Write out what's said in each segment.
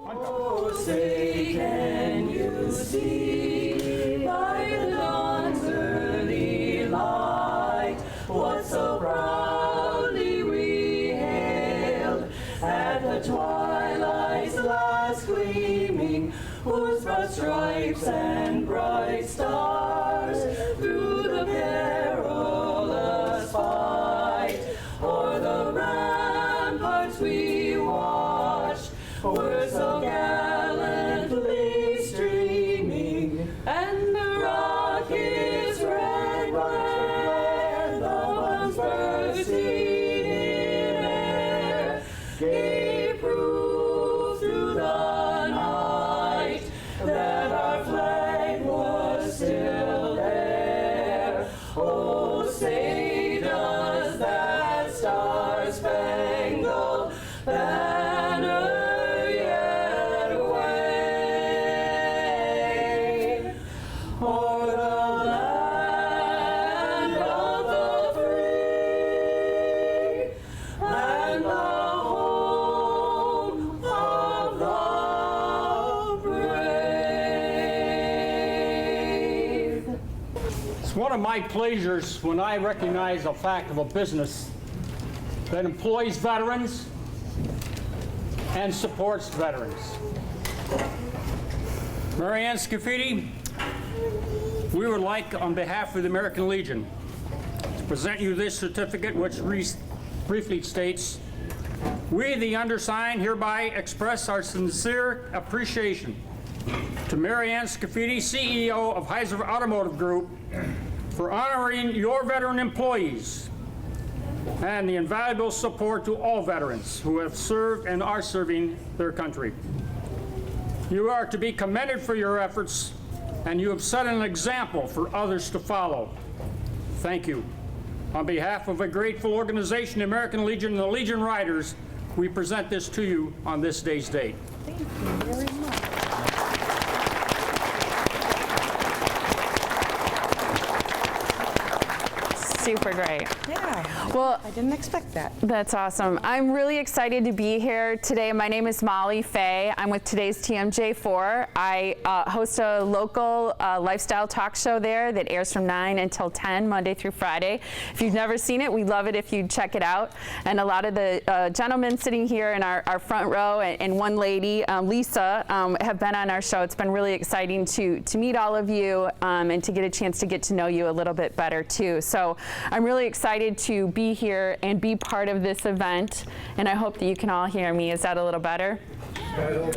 Oh, say can you see by the dawn's early light what so proudly we hailed at the twilight's last gleaming, whose broad stripes and bright stars through the perilous fight o'er the ramparts we watched were so gallantly streaming, and the rockets' red glare, the bombs bursting in air, gave proof through the night that our flag was still there. Oh, say does that star-spangled banner yet wave o'er the land of the free and the home of the brave. It's one of my pleasures when I recognize the fact of a business that employs veterans and supports veterans. Mary Ann Scafidi, we would like, on behalf of the American Legion, to present you this certificate, which briefly states, "We, the undersigned, hereby express our sincere appreciation to Mary Ann Scafidi, CEO of Heiser Automotive Group, for honoring your veteran employees and the invaluable support to all veterans who have served and are serving their country. You are to be commended for your efforts, and you have set an example for others to follow. Thank you. On behalf of a grateful organization, the American Legion and the Legion Riders, we present this to you on this day's date." Thank you very much. Super great. Yeah. Well, I didn't expect that. that's awesome. I'm really excited to be here today. My name is Molly Fay. I'm with today's TMJ4. I host a local lifestyle talk show there that airs from 9 until 10, Monday through Friday. If you've never seen it, we'd love it if you'd check it out. And a lot of the gentlemen sitting here in our front row and one lady, Lisa, have been on our show. It's been really exciting to meet all of you and to get a chance to get to know you a little bit better too. So I'm really excited to be here and be part of this event, and I hope that you can all hear me. Is that a little better?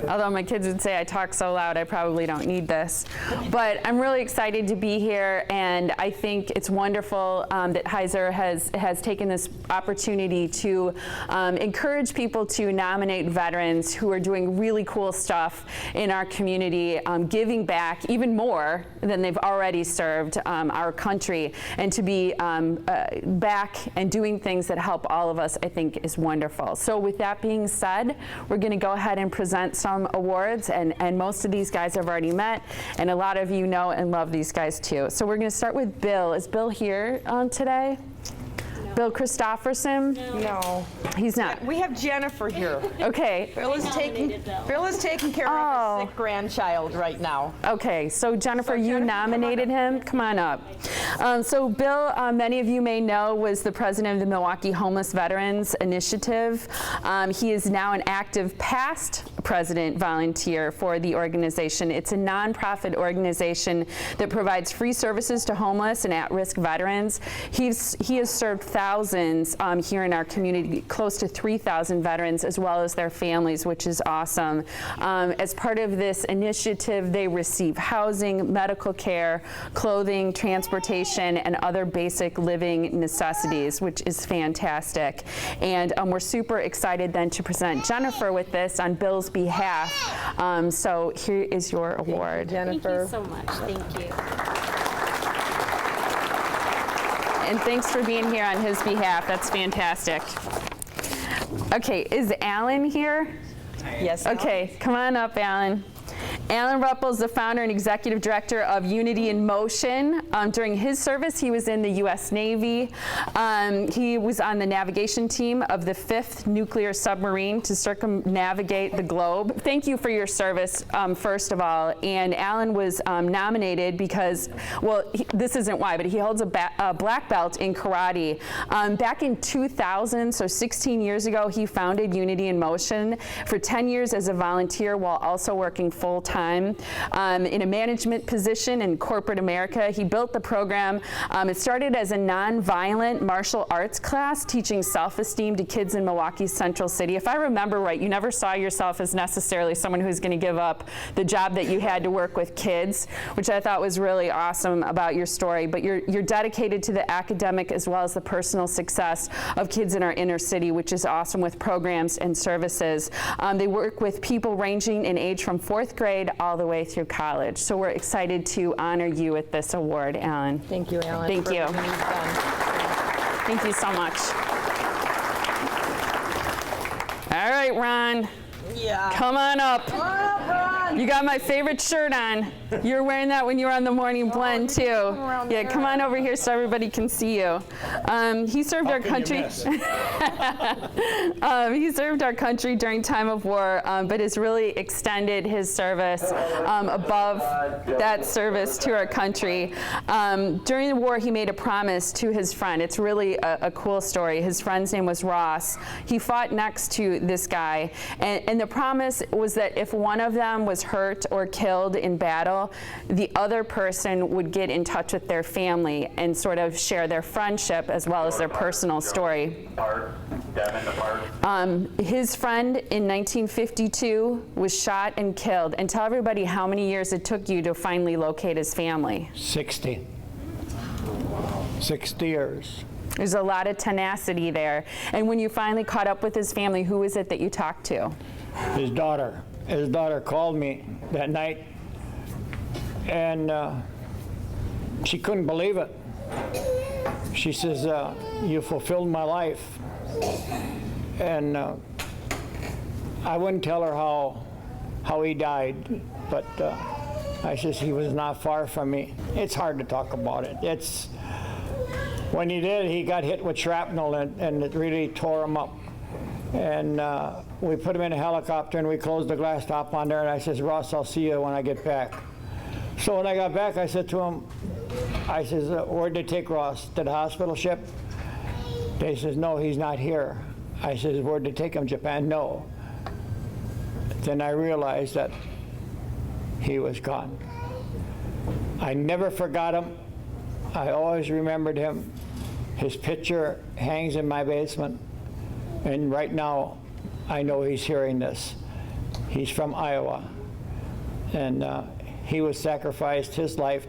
Although my kids would say I talk so loud, I probably don't need this. But I'm really excited to be here, and I think it's wonderful that Heiser has taken this opportunity to encourage people to nominate veterans who are doing really cool stuff in our community, giving back even more than they've already served our country, and to be back and doing things that help all of us, I think, is wonderful. So with that being said, we're going to go ahead and present some awards, and most of these guys I've already met, and a lot of you know and love these guys too. So we're going to start with Bill. Is Bill here today? No. Bill Christofferson? No. He's not. We have Jennifer here. Okay. Bill is taking care of a sick grandchild right now. Okay, so Jennifer, you nominated him. Come on up. So Bill, many of you may know, was the president of the Milwaukee Homeless Veterans Initiative. He is now an active past president volunteer for the organization. It's a nonprofit organization that provides free services to homeless and at-risk veterans. He has served thousands here in our community, close to 3,000 veterans, as well as their families, which is awesome. As part of this initiative, they receive housing, medical care, clothing, transportation, and other basic living necessities, which is fantastic. And we're super excited then to present Jennifer with this on Bill's behalf. So here is your award. Jennifer. Thank you so much. Thank you. And thanks for being here on his behalf. That's fantastic. Okay, is Alan here? Yes. Okay, come on up, Alan. Alan Ruppel is the founder and executive director of Unity in Motion. During his service, he was in the U.S. Navy. He was on the navigation team of the 5th nuclear submarine to circumnavigate the globe. Thank you for your service, first of all. And Alan was nominated because, well, this isn't why, but he holds a black belt in karate. Back in 2000, so 16 years ago, he founded Unity in Motion for 10 years as a volunteer while also working full-time in a management position in corporate America. He built the program. It started as a non-violent martial arts class teaching self-esteem to kids in Milwaukee's Central City. If I remember right, you never saw yourself as necessarily someone who's going to give up the job that you had to work with kids, which I thought was really awesome about your story. But you're dedicated to the academic as well as the personal success of kids in our inner city, which is awesome with programs and services. They work with people ranging in age from 4th grade all the way through college. So we're excited to honor you with this award, Alan. Thank you, Alan. Thank for you. everything you've done. Thank you so much. All right, Ron. Yeah. Come on up. Come on up, Ron. You got my favorite shirt on. You were wearing that when you were on the Morning Blend, too. Yeah, come on over here so everybody can see you. He served our country. He served our country during time of war, but has really extended his service above that service to our country. During the war, he made a promise to his friend. It's really a cool story. His friend's name was Ross. He fought next to this guy, and the promise was that if one of them was hurt or killed in battle, the other person would get in touch with their family and sort of share their friendship as well as their personal story. His friend in 1952 was shot and killed. And tell everybody how many years it took you to finally locate his family. 60 years. There's a lot of tenacity there. And when you finally caught up with his family, who is it that you talked to? His daughter. His daughter called me that night, and she couldn't believe it. She says, you fulfilled my life. And I wouldn't tell her how he died, but I says he was not far from me. It's hard to talk about it. When he did, he got hit with shrapnel, and it really tore him up. And we put him in a helicopter, and we closed the glass top on there, and I says, Ross, I'll see you when I get back. So when I got back, I said to him, I says, where'd they take Ross? To the hospital ship? They says, no, he's not here. I says, where'd they take him? Japan? No. Then I realized that he was gone. I never forgot him. I always remembered him. His picture hangs in my basement. And right now, I know he's hearing this. He's from Iowa. And he was sacrificed his life.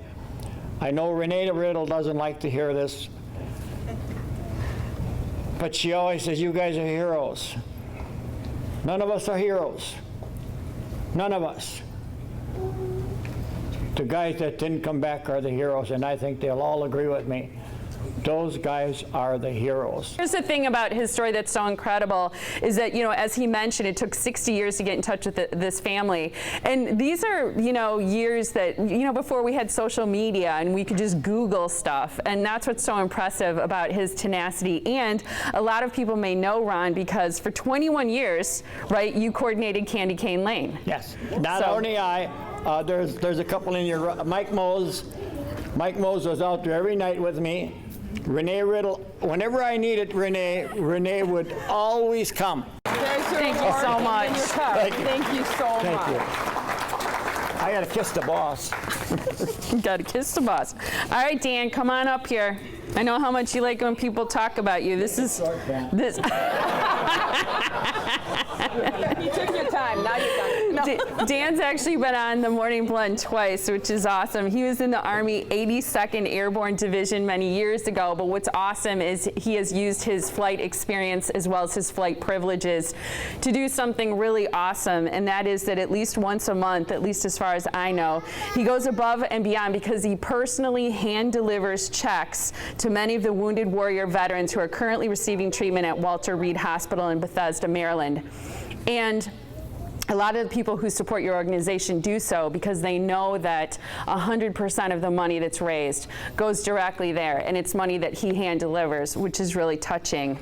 I know Renee Riddle doesn't like to hear this, but she always says, you guys are heroes. None of us are heroes. None of us. The guys that didn't come back are the heroes, and I think they'll all agree with me. Those guys are the heroes. Here's the thing about his story that's so incredible is that, you know, as he mentioned, it took 60 years to get in touch with this family. And these are, you know, years that, you know, before we had social media and we could just Google stuff. And that's what's so impressive about his tenacity. And a lot of people may know Ron because for 21 years, right, you coordinated Candy Cane Lane. Yes. Not only I, there's a couple in your, Mike Mose was out there every night with me. Renee Riddle, whenever I needed Renee would always come. Thank you so much. Thank you. Thank you so Thank much. you. I got to kiss the boss. Got to kiss the boss. All right, Dan, come on up here. I know how much you like when people talk about you. This is this. You took your time. Now you're done. No. Dan's actually been on the Morning Blend twice, which is awesome. He was in the Army 82nd Airborne Division many years ago, but what's awesome is he has used his flight experience as well as his flight privileges to do something really awesome, and that is that at least once a month, at least as far as I know, he goes above and beyond because he personally hand delivers checks to many of the wounded warrior veterans who are currently receiving treatment at Walter Reed Hospital in Bethesda, Maryland. And a lot of the people who support your organization do so because they know that 100% of the money that's raised goes directly there, and it's money that he hand delivers, which is really touching.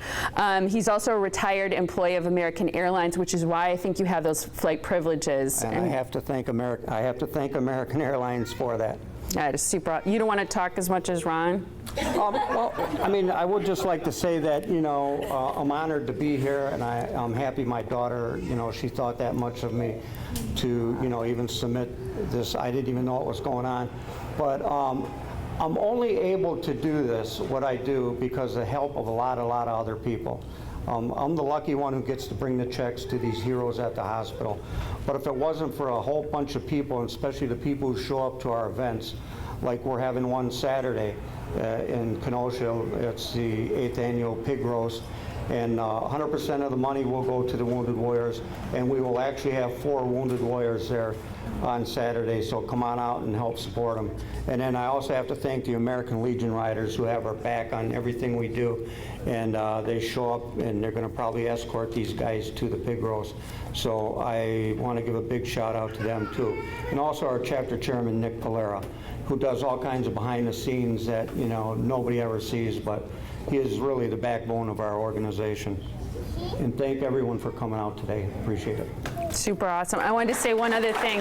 He's also a retired employee of American Airlines, which is why I think you have those flight privileges. And I have to thank American Airlines for that. That is super. You don't want to talk as much as Ron? Well, I mean, I would just like to say that, you know, I'm honored to be here, and I'm happy my daughter, you know, she thought that much of me to, you know, even submit this. I didn't even know what was going on. But I'm only able to do this, what I do, because of the help of a lot of other people. I'm the lucky one who gets to bring the checks to these heroes at the hospital. But if it wasn't for a whole bunch of people, and especially the people who show up to our events, like we're having one Saturday in Kenosha, it's the 8th annual pig roast, and 100% of the money will go to the Wounded Warriors, and we will actually have 4 Wounded Warriors there on Saturday, so come on out and help support them. And then I also have to thank the American Legion Riders who have our back on everything we do, and they show up and they're going to probably escort these guys to the pig roast. So I want to give a big shout out to them too. And also our chapter chairman, Nick Polera, who does all kinds of behind the scenes that, you know, nobody ever sees, but he is really the backbone of our organization. And thank everyone for coming out today. Appreciate it. Super awesome. I wanted to say one other thing.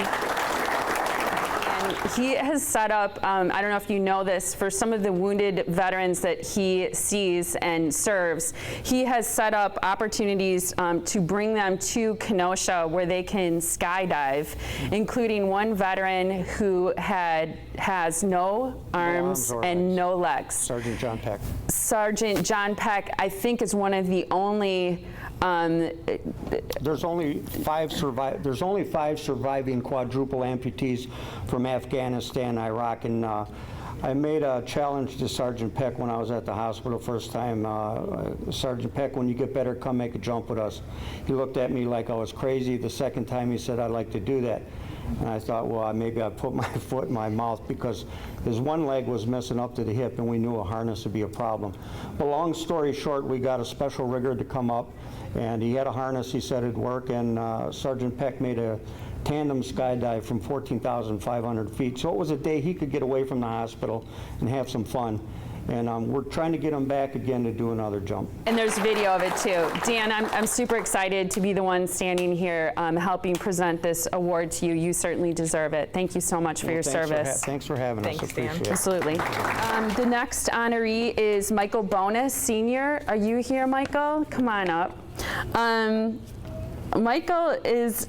And he has set up, I don't know if you know this, for some of the wounded veterans that he sees and serves, he has set up opportunities to bring them to Kenosha where they can skydive, including one veteran who has no arms and no legs. Sergeant John Peck. Sergeant John Peck, I think, is one of the only There's only five surviving quadruple amputees from Afghanistan, Iraq, and I made a challenge to Sergeant Peck when I was at the hospital first time. Sergeant Peck, when you get better, come make a jump with us. He looked at me like I was crazy. The second time he said, I'd like to do that. And I thought, well, maybe I'd put my foot in my mouth, because his one leg was missing up to the hip, and we knew a harness would be a problem. But long story short, we got a special rigger to come up, and he had a harness. He said it'd work, and Sergeant Peck made a tandem skydive from 14,500 feet. So it was a day he could get away from the hospital and have some fun. And we're trying to get him back again to do another jump. And there's video of it too. Dan, I'm super excited to be the one standing here helping present this award to you. You certainly deserve it. Thank you so much for your service. Thanks for having us. Thanks, Dan. Appreciate it. Absolutely. The next honoree is Michael Bonus, Senior. Are you here, Michael? Come on up. Michael is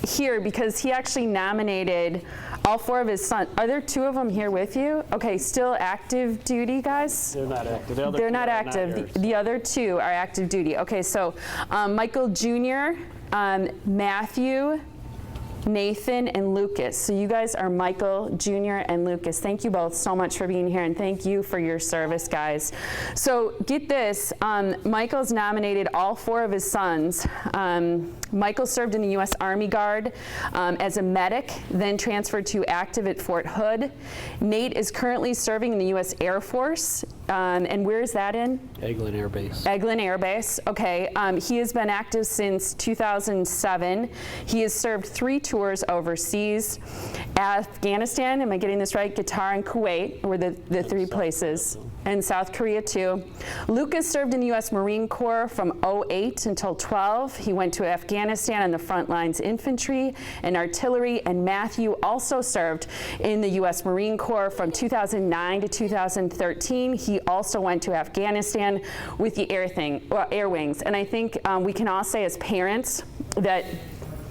here because he actually nominated all 4 of his sons. Are there 2 of them here with you? Okay, still active duty, guys? They're not active. They're not active. The other 2 are active duty. Okay, so Michael Jr., Matthew, Nathan, and Lucas. So you guys are Michael Jr. and Lucas. Thank you both so much for being here, and thank you for your service, guys. So get this, Michael's nominated all 4 of his sons. Michael served in the U.S. Army Guard as a medic, then transferred to active at Fort Hood. Nate is currently serving in the U.S. Air Force. And where is that in? Eglin Air Base. Eglin Air Base, okay. He has been active since 2007. He has served 3 tours overseas. Afghanistan, am I getting this right? Qatar and Kuwait were the 3 places. And South Korea too. Lucas served in the U.S. Marine Corps from 08 until 12. He went to Afghanistan on the front lines infantry and artillery, and Matthew also served in the U.S. Marine Corps from 2009 to 2013. He also went to Afghanistan with the Air Wings. And I think we can all say as parents that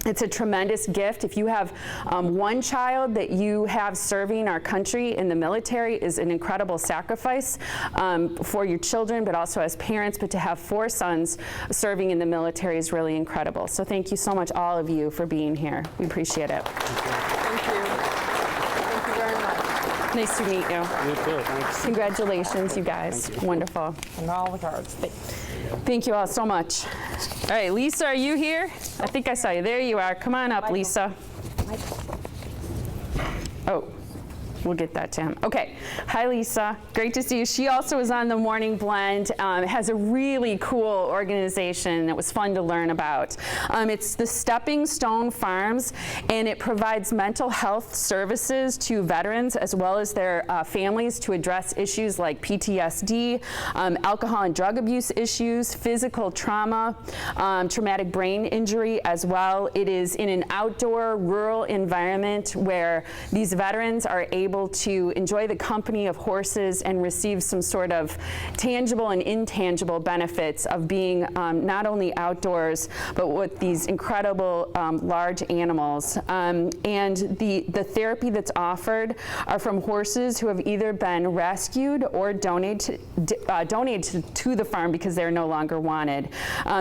it's a tremendous gift. If you have one child that you have serving our country in the military is an incredible sacrifice for your children, but also as parents. But to have 4 sons serving in the military is really incredible. So thank you so much, all of you, for being here. We appreciate it. Thank you. Thank you very much. Nice to meet you. You too. Thanks. Congratulations, you guys. Wonderful. And all the cards. Thank you all so much. All right, Lisa, are you here? I think I saw you. There you are. Come on up, Lisa. Oh, We'll get that to him. Okay. Hi, Lisa. Great to see you. She also is on the Morning Blend. Has a really cool organization that was fun to learn about. It's the Stepping Stone Farms, and it provides mental health services to veterans as well as their families to address issues like PTSD, alcohol and drug abuse issues, physical trauma, traumatic brain injury as well. It is in an outdoor, rural environment where these veterans are able to enjoy the company of horses and receive some sort of tangible and intangible benefits of being not only outdoors, but with these incredible large animals. And the therapy that's offered are from horses who have either been rescued or donated to the farm because they're no longer wanted.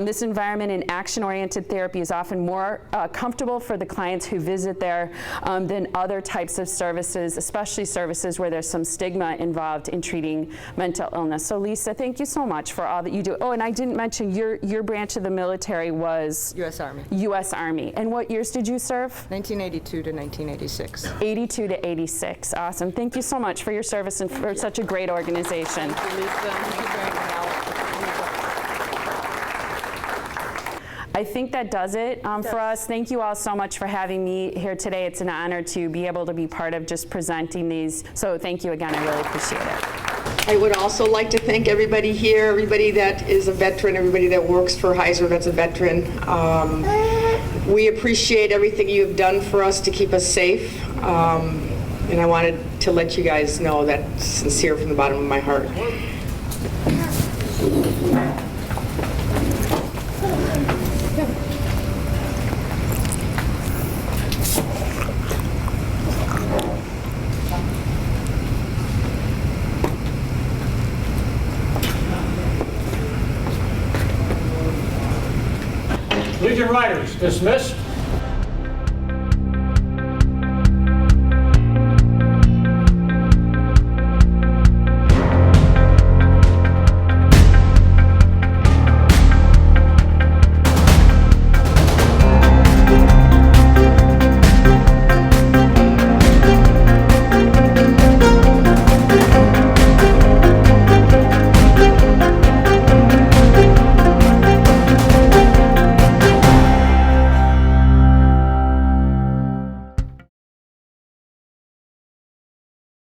This environment and action-oriented therapy is often more comfortable for the clients who visit there than other types of services, especially services where there's some stigma involved in treating mental illness. So Lisa, thank you so much for all that you do. Oh, and I didn't mention your branch of the military was? U.S. Army. U.S. Army. And what years did you serve? 1982 to 1986. 82 to 86. Awesome. Thank you so much for your service and for such a great organization. Lisa, thank you very much. I think that does it for us. Thank you all so much for having me here today. It's an honor to be able to be part of just presenting these. So thank you again. I really appreciate it. I would also like to thank everybody here, everybody that is a veteran, everybody that works for Heiser that's a veteran. We appreciate everything you've done for us to keep us safe. And I wanted to let you guys know that sincere from the bottom of my heart. Legion Riders dismissed.